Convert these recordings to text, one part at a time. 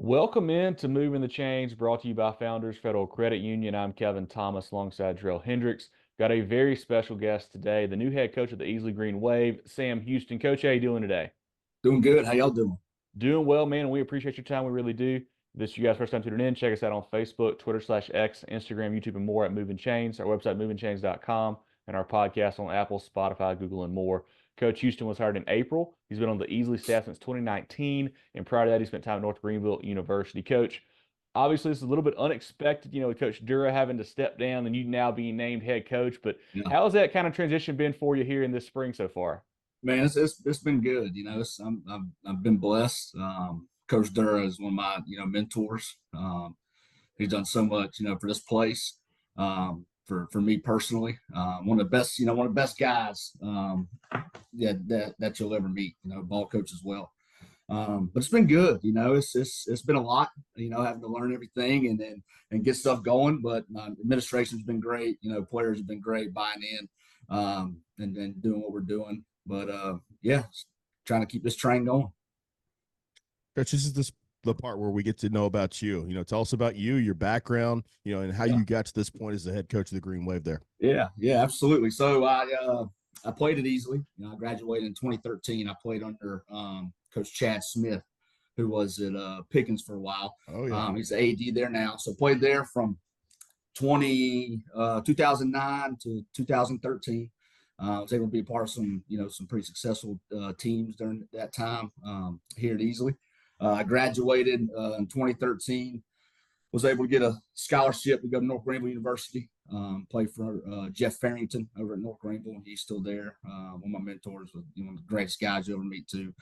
Welcome in to Moving the Chains, brought to you by Founders Federal Credit Union. I'm Kevin Thomas alongside Drell Hendricks. Got a very special guest today, the new head coach of the Easley Green Wave, Sam Houston. Coach, how you doing today? Doing good. How y'all doing? Doing well, man. We appreciate your time. We really do. If this is you guys' first time tuning in, check us out on Facebook, Twitter/X, Instagram, YouTube, and more at Moving Chains. Our website, movingchains.com, and our podcast on Apple, Spotify, Google, and more. Coach Houston was hired in April. He's been on the Easley staff since 2019, and prior to that, he spent time at North Greenville University. Coach, obviously, this is a little bit unexpected, with Coach Dura having to step down and you now being named head coach. But Yeah, how has that kind of transition been for you here in this spring so far? man, it's been good. I've been blessed. Coach Dura is one of my mentors. He's done so much for this place. For me personally, one of the best one of the best guys that you'll ever meet. Ball coach as well. But it's been good. It's been a lot. Having to learn everything and get stuff going. But administration's been great. Players have been great buying in and doing what we're doing. But yeah, trying to keep this train going. Coach, this is the part where we get to know about you. Tell us about you, your background, and how Yeah, you got to this point as the head coach of the Green Wave there. yeah, absolutely. So I played it easily. I graduated in 2013. I played under Coach Chad Smith, who was at Pickens for a while. Oh, yeah. He's the AD there now. So played there from 2009 to 2013. I was able to be a part of some pretty successful teams during that time here at Easley. I graduated in 2013. Was able to get a scholarship to go to North Greenville University. Play for Jeff Farrington over at North Greenville. He's still there. One of my mentors, was one of the greatest guys you'll ever meet too.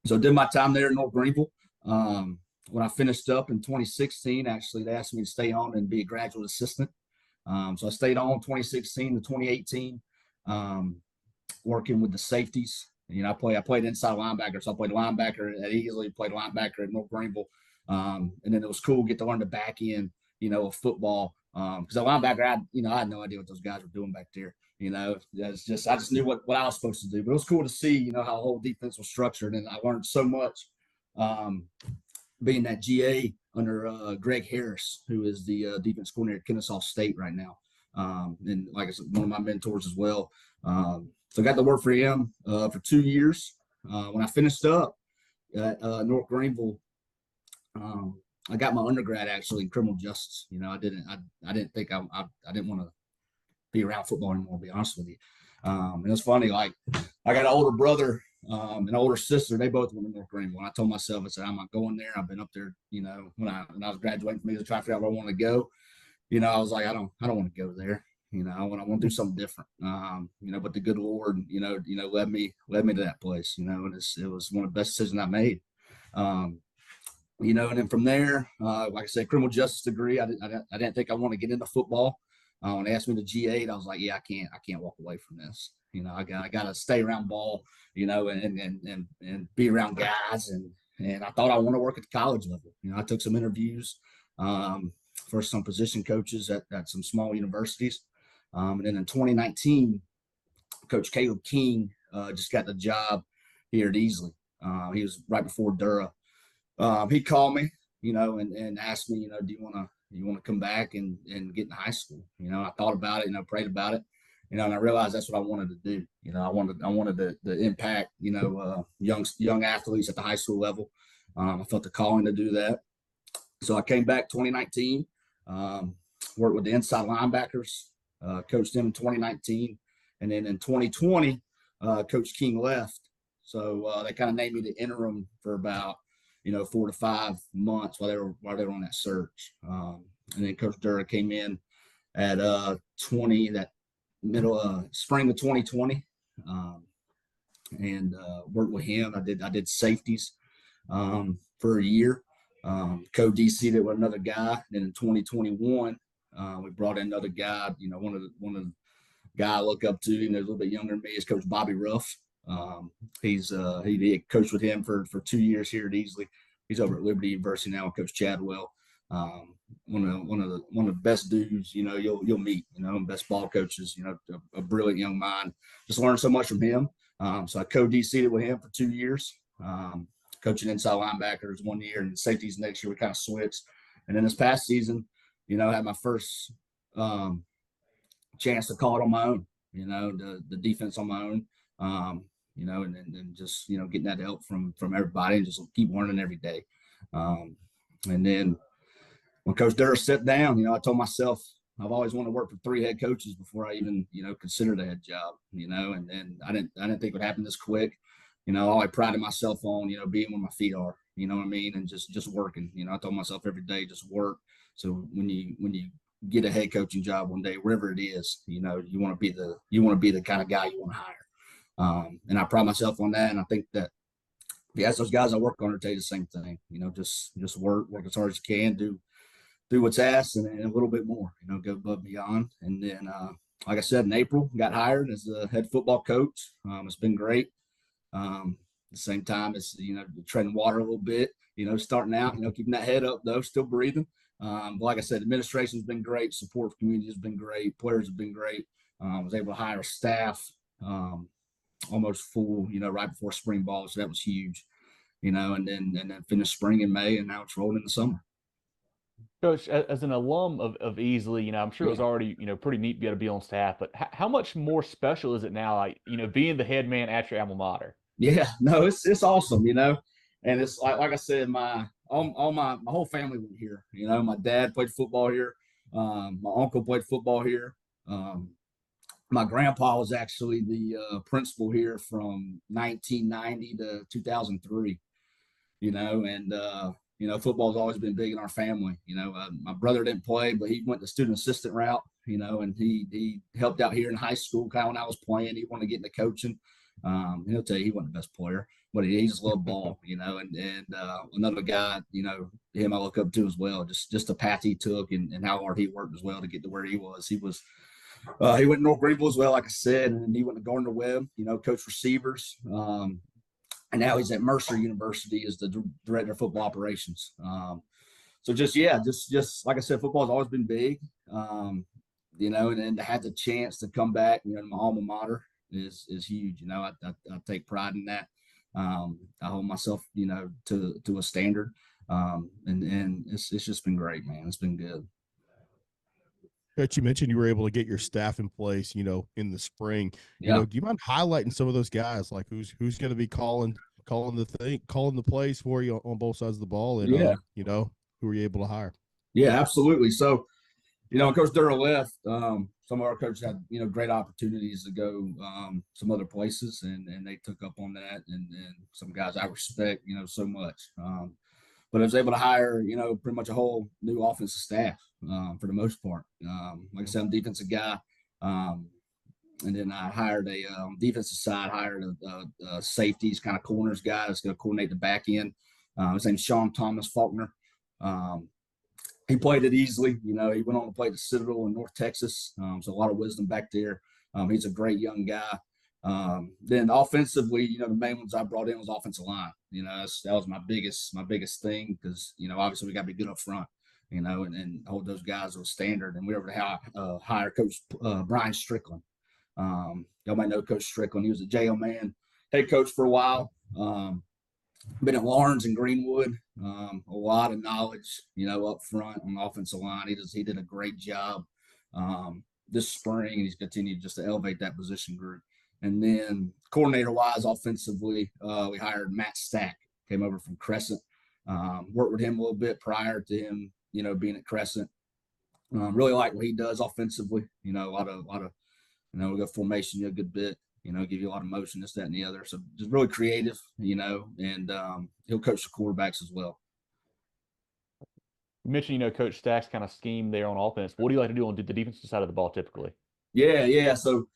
So I did my time there at North Greenville. When I finished up in 2016, actually they asked me to stay on and be a graduate assistant. So I stayed on 2016 to 2018, working with the safeties. I played inside linebacker, so I played linebacker at Easley, played linebacker at North Greenville, and then it was cool to get to learn the back end, of football. Because a linebacker, I had no idea what those guys were doing back there. That's just I just knew what I was supposed to do. But it was cool to see, how the whole defense was structured, and I learned so much. Being that GA under Greg Harris, who is the defense coordinator at Kennesaw State right now. And like I said, one of my mentors as well. So I got to work for him for 2 years. When I finished up at North Greenville, I got my undergrad actually in criminal justice. I didn't think I didn't want to be around football anymore, to be honest with you. And it's funny, like I got an older brother, an older sister. They both went to North Greenville. And I told myself, I said, I'm not going there. I've been up there, when I was graduating from me to try to figure out where I want to go. I was like, I don't want to go there. I want to do something different. But the good Lord, led me to that place. And it was one of the best decisions I made. And then from there, like I said, criminal justice degree. I didn't think I want to get into football. When they asked me to G8, I was like, yeah, I can't walk away from this. I got to stay around ball, and be around guys. And I thought I want to work at the college level. I took some interviews for some position coaches at some small universities. And then in 2019, Coach Caleb King just got the job here at Easley. He was right before Dura. He called me, and asked me, do you want to come back and get in high school? I thought about it, prayed about it, and I realized that's what I wanted to do. I wanted to impact, young athletes at the high school level. I felt the calling to do that. So I came back 2019, worked with the inside linebackers, coached them in 2019. And then in 2020, Coach King left. So they kind of named me the interim for about, 4 to 5 months while they were on that search. And then Coach Dura came in at that middle spring of 2020, and worked with him. I did safeties for a year. Co-DC'd it with another guy. And then in 2021, we brought in another guy. One of the guy I look up to, a little bit younger than me, is Coach Bobby Ruff. He coached with him for 2 years here at Easley. He's over at Liberty University now with Coach Chadwell. One of the best dudes you'll meet. Best ball coaches. A brilliant young mind. Just learned so much from him. So I co-DC'd it with him for 2 years. coaching inside linebackers one year and safeties next year. We kind of switched. And then this past season, I had my first chance to call it on my own, the defense on my own, and just, getting that help from everybody and just keep learning every day. And then when Coach Durr sat down, I told myself I've always wanted to work for 3 head coaches before I even, considered a head job, and then I didn't think it would happen this quick. I always prided myself on, being where my feet are, you know what I mean? And just working, I told myself every day, just work. So when you get a head coaching job one day, wherever it is, you want to be the kind of guy you want to hire. And I pride myself on that. And I think that if you ask those guys I work on, tell you the same thing, just work as hard as you can, do what's asked and a little bit more, go above and beyond. And then, like I said, in April, got hired as the head football coach. It's been great. At the same time, it's, treading water a little bit, starting out, keeping that head up though, still breathing. But like I said, administration's been great. Support for community has been great. Players have been great. I was able to hire a staff, almost full, right before spring ball. So that was huge, and then finished spring in May, and now it's rolling in the summer. Coach, as an alum of Easley, I'm sure it was already, pretty neat to be able to be on staff, but how much more special is it now, like, being the head man at your alma mater? Yeah, no, it's awesome, and it's like I said, my whole family went here. My dad played football here. My uncle played football here. My grandpa was actually the principal here from 1990 to 2003. And football's always been big in our family. My brother didn't play, but he went the student assistant route. And he helped out here in high school. Kind of when I was playing, he wanted to get into coaching. He'll tell you he wasn't the best player, but he just loved ball. And another guy, him I look up to as well. Just the path he took and how hard he worked as well to get to where he was. He went to North Greenville as well, like I said, and he went to Gardner-Webb. Coached receivers. And now he's at Mercer University as the director of football operations. So just like I said, football has always been big, and then to have the chance to come back, my alma mater is huge. I take pride in that. I hold myself, to a standard, and it's just been great, man. It's been good. Coach, you mentioned you were able to get your staff in place, in the spring. Do you mind highlighting some of those guys, like who's going to be calling the plays for you on both sides of the ball, and who were you able to hire? Yeah, absolutely. So, Coach Durr left. Some of our coaches had great opportunities to go some other places, and they took up on that. And some guys I respect, so much. But I was able to hire, pretty much a whole new offensive staff for the most part. Like I said, I'm a defensive guy. And then I hired a defensive side, hired a safeties, kind of corners guy that's going to coordinate the back end. His name's Sean Thomas Faulkner. He played at Easley. He went on to play at the Citadel in North Texas. So a lot of wisdom back there. He's a great young guy. Then offensively, the main ones I brought in was offensive line. That was my biggest thing because, obviously we got to be good up front, and hold those guys to a standard. And we were able to hire Coach Brian Strickland. Y'all might know Coach Strickland. He was a JO man, head coach for a while. Been at Lawrence and Greenwood. A lot of knowledge, up front on the offensive line. He did a great job this spring, and he's continued just to elevate that position group. And then coordinator-wise, offensively, we hired Matt Stack, came over from Crescent. Worked with him a little bit prior to him, being at Crescent. Really like what he does offensively. A lot of we got formation a good bit. Give you a lot of motion, this, that, and the other. So just really creative, and he'll coach the quarterbacks as well. You mentioned, Coach Stack's kind of scheme there on offense. What do you like to do on the defensive side of the ball typically? Yeah. So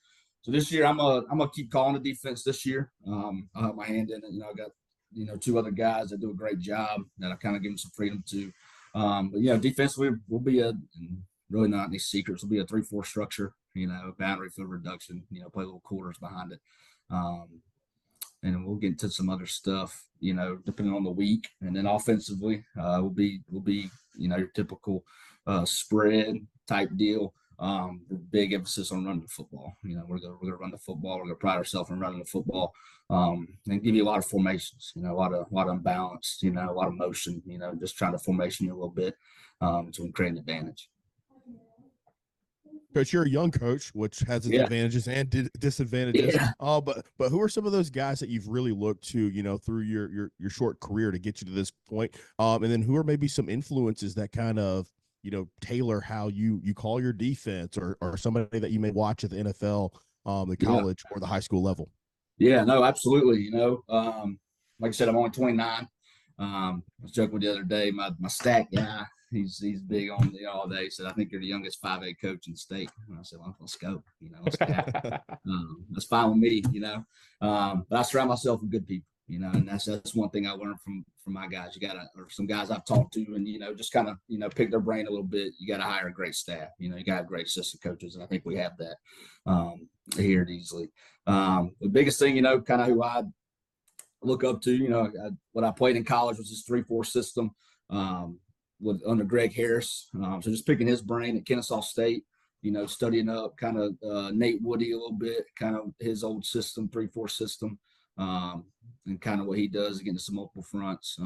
this year I'm gonna keep calling the defense this year. I'll have my hand in it. I got 2 other guys that do a great job that I kind of give them some freedom to. But defensively we'll be really not any secrets. We'll be a 3-4 structure. Boundary field reduction. Play little quarters behind it. And we'll get into some other stuff. Depending on the week. And then offensively, we'll be your typical spread type deal. the big emphasis on running the football. You know, we're gonna run the football. We're gonna pride ourselves on running the football, and give you a lot of formations. You know, a lot of unbalanced. You know, a lot of motion. You know, just trying to formation you a little bit, to create an advantage. Coach, you're a young coach, which has its advantages and disadvantages. Yeah. But who are some of those guys that you've really looked to, you know, through your short career to get you to this point? And then who are maybe some influences that kind of, you know, tailor how you call your defense, or somebody that you may watch at the NFL, the college or the high school level? Yeah, no, absolutely. You know, like I said, I'm only 29. I was joking with the other day, my stat guy, he's big on all day. He said, I think you're the youngest 5A coach in the state. And I said, well, let's go. You know, let's that's fine with me, you know. But I surround myself with good people, you know, and that's one thing I learned from my guys. You gotta, or some guys I've talked to, and, you know, just kind of, you know, pick their brain a little bit. You gotta hire a great staff. You know, you gotta have great assistant coaches, and I think we have that here at Easley. The biggest thing, you know, kind of who I look up to, you know, what I played in college was this 3-4 system under Greg Harris. So just picking his brain at Kennesaw State, you know, studying up kind of Nate Woody a little bit, kind of his old system, 3-4 system, and kind of what he does against some multiple fronts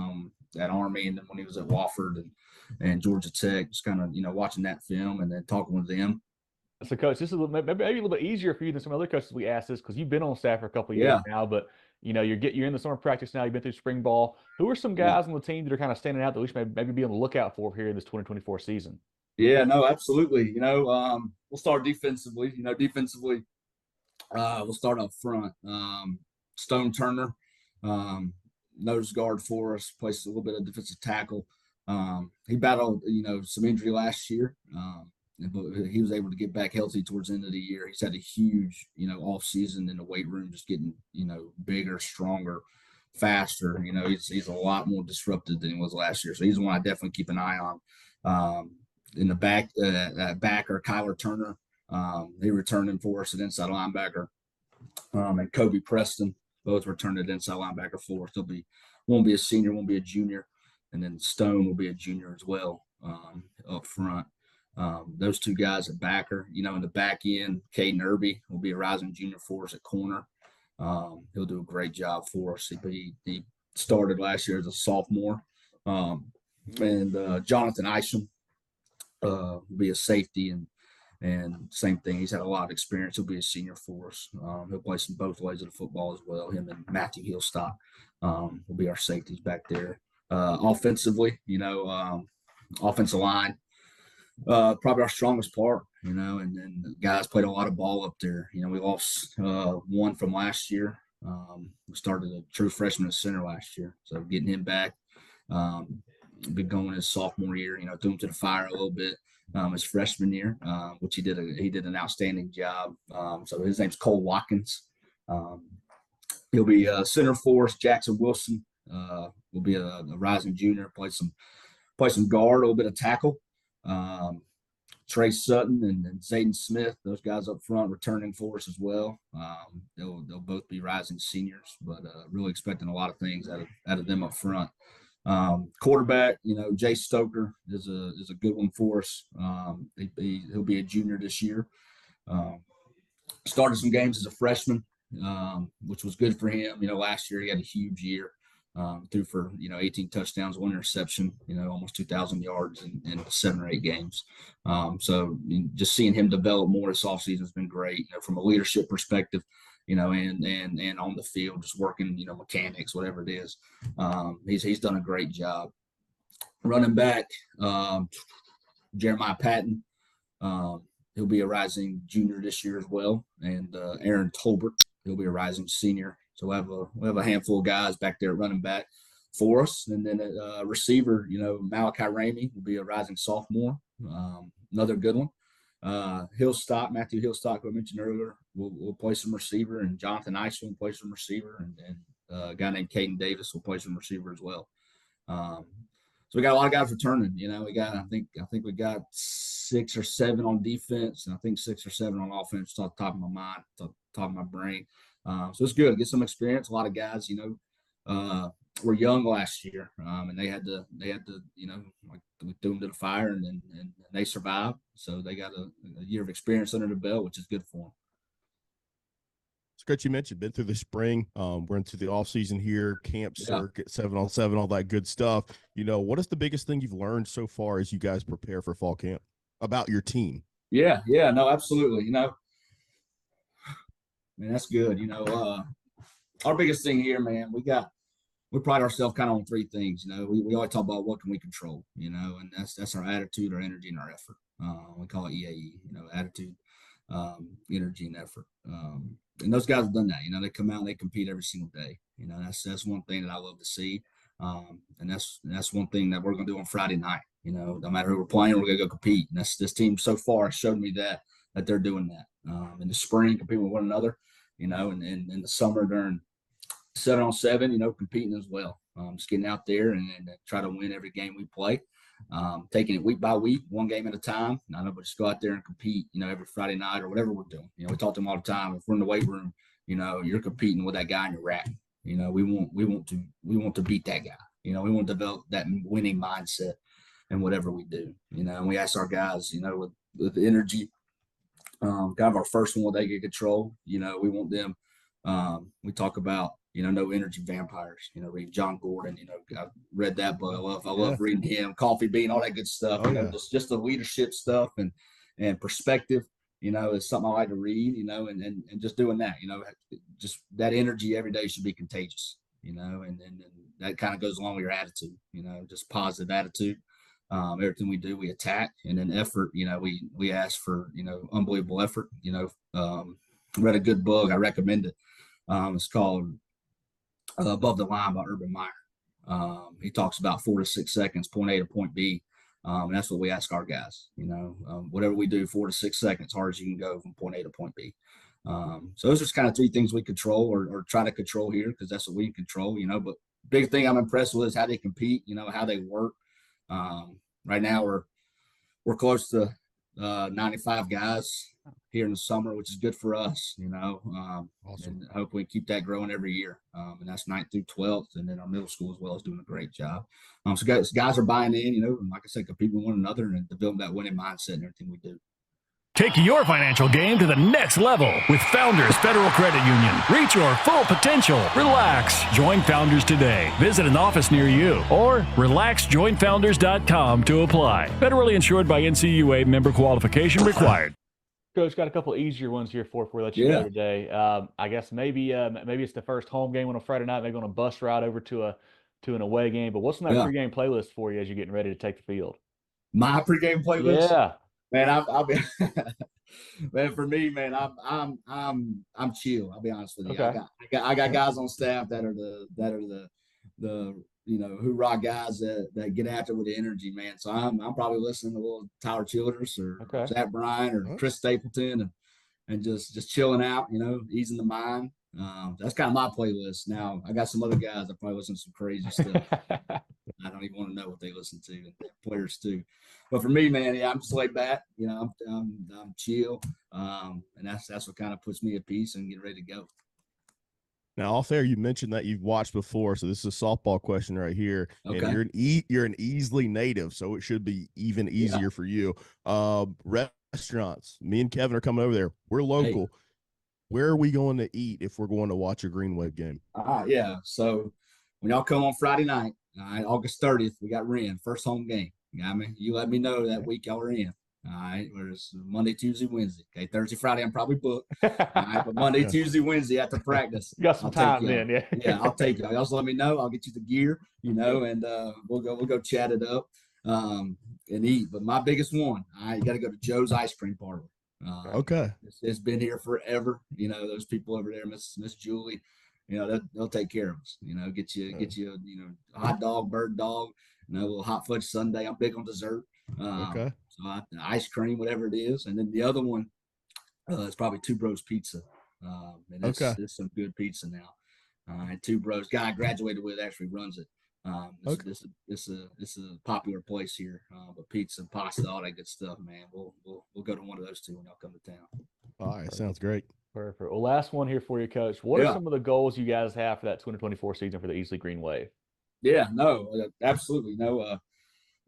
at Army, and then when he was at Wofford and Georgia Tech, just kind of, you know, watching that film and then talking with them. So, Coach, this is maybe a little bit easier for you than some other coaches we asked this, because you've been on staff for a couple of years now, but you know, you're in the summer practice now. You've been through spring ball. Who are some guys on the team that are kind of standing out that we should maybe be on the lookout for here in this 2024 season? Yeah, no, absolutely. You know, we'll start defensively. You know, defensively, we'll start up front. Stone Turner, nose guard for us, plays a little bit of defensive tackle. He battled, you know, some injury last year, but he was able to get back healthy towards the end of the year. He's had a huge, you know, off season in the weight room, just getting, you know, bigger, stronger, faster. You know, he's a lot more disruptive than he was last year. So he's the one I definitely keep an eye on. In the backer, Kyler Turner, he returning for us at inside linebacker, and Kobe Preston, both returned at inside linebacker for us. Won't be a senior, won't be a junior, and then Stone will be a junior as well up front. Those two guys at backer, you know, in the back end, Caden Irby will be a rising junior for us at corner. He'll do a great job for us. He started last year as a sophomore. And Jonathan Isham will be a safety, and same thing. He's had a lot of experience. He'll be a senior for us. He'll play some both ways of the football as well. Him and Matthew Hillstock will be our safeties back there. Offensively, you know, offensive line, probably our strongest part, you know, and then the guys played a lot of ball up there. You know, we lost one from last year. We started a true freshman at center last year, so getting him back. Been going his sophomore year, you know, threw him to the fire a little bit his freshman year, which he did an outstanding job. So his name's Cole Watkins. He'll be center for us. Jackson Wilson will be a rising junior, play some guard, a little bit of tackle. Trey Sutton and Zayden Smith, those guys up front returning for us as well. They'll both be rising seniors, but really expecting a lot of things out of them up front. Quarterback, you know, Jay Stoker is a good one for us. He'll be a junior this year. Started some games as a freshman, which was good for him. You know, last year he had a huge year. Threw for, you know, 18 touchdowns, 1 interception, you know, almost 2,000 yards in 7 or 8 games. So just seeing him develop more this offseason has been great, you know, from a leadership perspective, you know, and on the field, just working, you know, mechanics, whatever it is. He's done a great job. Running back, Jeremiah Patton, he'll be a rising junior this year as well. And Aaron Tolbert, he'll be a rising senior. So we have a handful of guys back there running back for us. And then at receiver, you know, Malachi Ramey will be a rising sophomore, another good one. Matthew Hillstock, who I mentioned earlier, will play some receiver, and Jonathan Isham will play some receiver, and a guy named Caden Davis will play some receiver as well. So we got a lot of guys returning. You know, I think we got 6 or 7 on defense, and I think 6 or 7 on offense. Off the top of my mind, top of my brain. So it's good. Get some experience. A lot of guys, you know, were young last year, and they had to, like we threw them to the fire, and they survived. So they got a year of experience under the belt, which is good for them. It's great you mentioned, been through the spring. We're into the off season here, camp circuit, 7-on-7, all that good stuff. What is the biggest thing you've learned so far as you guys prepare for fall camp about your team? Yeah, no, absolutely. Man, that's good. Our biggest thing here, man, we pride ourselves kind of on three things. We always talk about what can we control, and that's our attitude, our energy, and our effort. We call it EAE, attitude, energy, and effort. And those guys have done that. They come out and they compete every single day. That's one thing that I love to see. And that's one thing that we're going to do on Friday night. No matter who we're playing, we're going to go compete. And this team so far showed me that they're doing that. In the spring, competing with one another, and in the summer during 7-on-7, competing as well. Just getting out there and try to win every game we play. Taking it week by week, one game at a time. I know, but just go out there and compete, every Friday night or whatever we're doing. We talk to them all the time. If we're in the weight room, you're competing with that guy in your rack. We want to beat that guy. We want to develop that winning mindset in whatever we do. And we ask our guys, with energy, kind of our first one, what they get control. We want them. We talk about, no energy vampires, reading John Gordon, I read that book. I love reading him, Coffee Bean, all that good stuff, just the leadership stuff and perspective, is something I like to read, and just doing that, just that energy every day should be contagious, and that kind of goes along with your attitude, just positive attitude. Everything we do, we attack, and then effort, we ask for, unbelievable effort, read a good book. I recommend it. It's called Above the Line by Urban Meyer. He talks about 4 to 6 seconds, point A to point B. And that's what we ask our guys, whatever we do, 4 to 6 seconds, hard as you can go from point A to point B. So those are just kind of three things we control or try to control here, because that's what we control, but big thing I'm impressed with is how they compete, how they work. Right now we're close to 95 guys here in the summer, which is good for us, Awesome. And hopefully keep that growing every year. And that's 9th through 12th. And then our middle school as well is doing a great job. So guys are buying in, and like I said, competing with one another and developing that winning mindset in everything we do. Take your financial game to the next level with Founders Federal Credit Union. Reach your full potential. Relax. Join Founders today. Visit an office near you or relaxjoinfounders.com to apply. Federally insured by NCUA, member qualification required. Coach, got a couple easier ones here before we let you go today. I guess maybe it's the first home game on a Friday night, maybe on a bus ride over to an away game. But what's on that pregame playlist for you as you're getting ready to take the field? My pregame playlist? Yeah. Man, I'll be man, for me, man, I'm chill. I'll be honest with you. Okay. I got guys on staff that are the hoorah guys that get after with the energy, man. So I'm probably listening to a little Tyler Childers or Zach Bryan or Chris Stapleton and just chilling out, easing the mind. That's kind of my playlist. Now I got some other guys that probably listen to some crazy stuff. I don't even want to know what they listen to, and players too. But for me, man, I'm just laid back. I'm chill, and that's what kind of puts me at peace and get ready to go. Now, off air, you mentioned that you've watched before, so this is a softball question right here. Okay. And you're an Easley native, so it should be even easier for you. Restaurants. Me and Kevin are coming over there. We're local. Hey. Where are we going to eat if we're going to watch a Green Wave game? So when y'all come on Friday night, August 30th, we got Wren, first home game. You let me know that week y'all are in. All right, whereas Monday, Tuesday, Wednesday. Okay, Thursday, Friday, I'm probably booked. All right, but Monday, Tuesday, Wednesday after practice. You got some time then, yeah. I'll take y'all. Y'all just let me know. I'll get you the gear, and we'll go chat it up and eat. But my biggest one, you got to go to Joe's Ice Cream Parlor. Okay, it's been here forever. Those people over there, Miss Julie. They'll take care of us. Get you a hot dog, bird dog, a little hot fudge sundae. I'm big on dessert. Okay. So ice cream, whatever it is, and then the other one is probably Two Bros Pizza. And it's some good pizza now. And Two Bros, guy I graduated with actually runs it. It's a popular place here. But pizza, pasta, all that good stuff, man. We'll go to one of those two when y'all come to town. All right, sounds great. Perfect. Well, last one here for you, Coach. What are some of the goals you guys have for that 2024 season for the Easley Green Wave? Yeah, no, absolutely. No,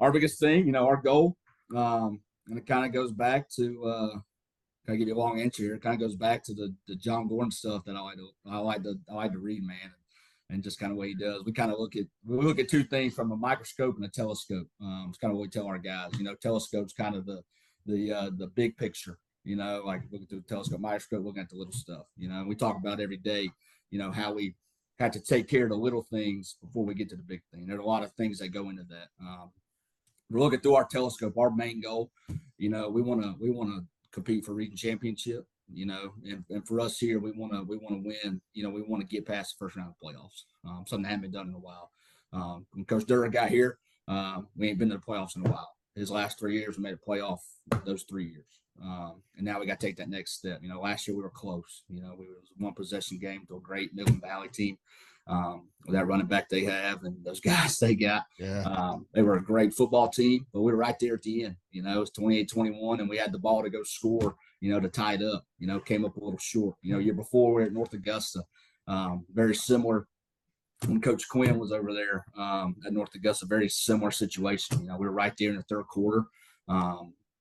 our biggest thing, our goal, and it kind of goes back to, kind of give you a long answer here. It kind of goes back to the John Gordon stuff that I like to read, man, and just kind of what he does. We kind of look at two things from a microscope and a telescope. It's kind of what we tell our guys. Telescope's kind of the big picture. Like looking through the telescope, microscope, looking at the little stuff. We talk about every day. How we have to take care of the little things before we get to the big thing. There's a lot of things that go into that. We're looking through our telescope. Our main goal, we want to compete for region championship. And for us here, we want to win. We want to get past the first round of playoffs. Something that hasn't been done in a while. When Coach Dura got here, we ain't been to the playoffs in a while. His last 3 years, we made a playoff those 3 years. And now we got to take that next step. Last year we were close. We was one possession game to a great Movin Valley team. With that running back they have and those guys they got. Yeah. They were a great football team, but we were right there at the end. It was 28-21, and we had the ball to go score, to tie it up. Came up a little short. Year before we were at North Augusta. Very similar when Coach Quinn was over there at North Augusta, very similar situation. We were right there in the third quarter.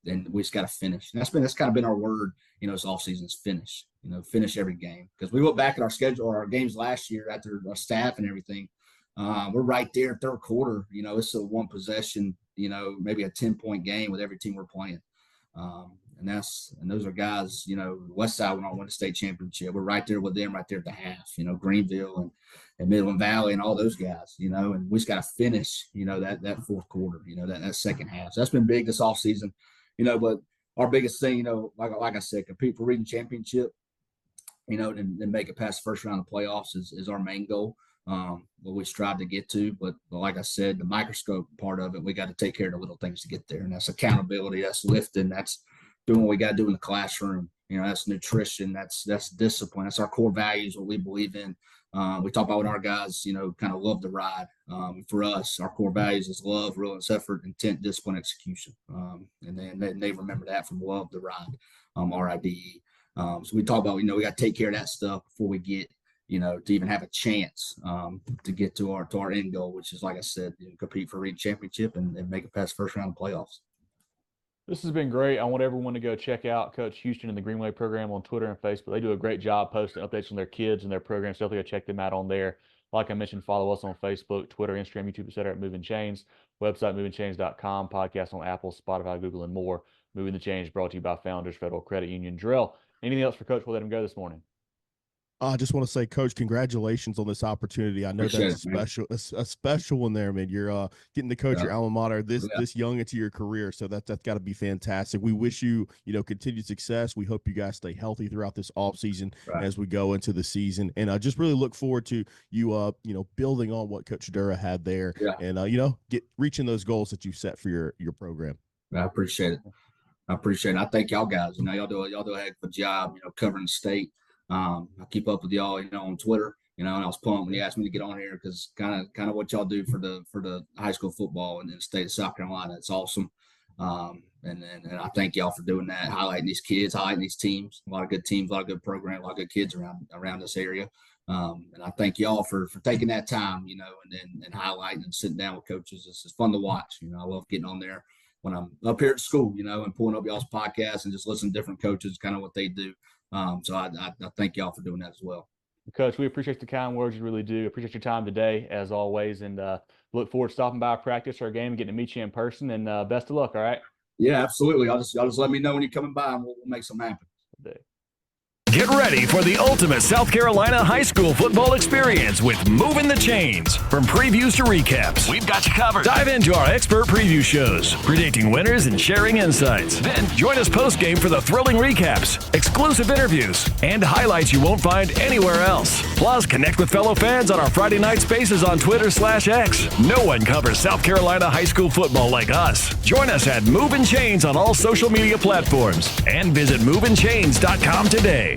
And we just got to finish. And that's kind of been our word, this offseason is finish. Finish every game. Because we look back at our schedule, our games last year after our staff and everything. We're right there, third quarter. It's a one possession, maybe a 10-point game with every team we're playing. And those are guys, West Side went on to win the state championship. We're right there with them, right there at the half. Greenville and Midland Valley and all those guys. And we just got to finish, that fourth quarter, that second half. So that's been big this offseason. But our biggest thing, like I said, compete for region championship, and make it past the first round of playoffs is our main goal. What we strive to get to. But like I said, the microscope part of it, we got to take care of the little things to get there. And that's accountability, that's lifting, that's doing what we got to do in the classroom. That's nutrition, that's discipline, that's our core values, what we believe in. We talk about when our guys, kind of love the ride. For us, our core values is love, relentless effort, intent, discipline, execution. And then they remember that from love the ride, RIDE. So we talk about, we got to take care of that stuff before we get, to even have a chance to get to our end goal, which is, like I said, compete for region championship and make it past first round of playoffs. This has been great. I want everyone to go check out Coach Houston and the Green Wave program on Twitter and Facebook. They do a great job posting updates on their kids and their programs. Definitely go check them out on there. Like I mentioned, follow us on Facebook, Twitter, Instagram, YouTube, etc. at Movin Chains. Website, movinchains.com. Podcast on Apple, Spotify, Google, and more. Movin The Chains brought to you by Founders Federal Credit Union. Drill, anything else for Coach? We'll let him go this morning. I just want to say, Coach, congratulations on this opportunity. I know that's a special one there, man. You're getting to coach your alma mater this young into your career, so that's got to be fantastic. We wish you, continued success. We hope you guys stay healthy throughout this off season as we go into the season, and I just really look forward to you, building on what Coach Dura had there, and reaching those goals that you set for your program. I appreciate it. I thank y'all guys. Y'all do a heck of a job, covering the state. I keep up with y'all, on Twitter, and I was pumped when you asked me to get on here because kind of what y'all do for the high school football in the state of South Carolina. It's awesome. And I thank y'all for doing that, highlighting these kids, highlighting these teams, a lot of good teams, a lot of good programs, a lot of good kids around this area. And I thank y'all for taking that time, and highlighting and sitting down with coaches. It's fun to watch. I love getting on there when I'm up here at school, and pulling up y'all's podcasts and just listening to different coaches, kind of what they do. So I thank y'all for doing that as well. Coach, we appreciate the kind words. You really do. Appreciate your time today, as always, and look forward to stopping by our practice or game and getting to meet you in person. And best of luck. All right. Yeah, absolutely. Y'all just let me know when you're coming by, and we'll make something happen. Get ready for the ultimate South Carolina high school football experience with Movin The Chains. From previews to recaps, we've got you covered. Dive into our expert preview shows, predicting winners and sharing insights. Then join us post-game for the thrilling recaps, exclusive interviews, and highlights you won't find anywhere else. Plus, connect with fellow fans on our Friday night spaces on Twitter/X. No one covers South Carolina high school football like us. Join us at Movin Chains on all social media platforms and visit movinchains.com today.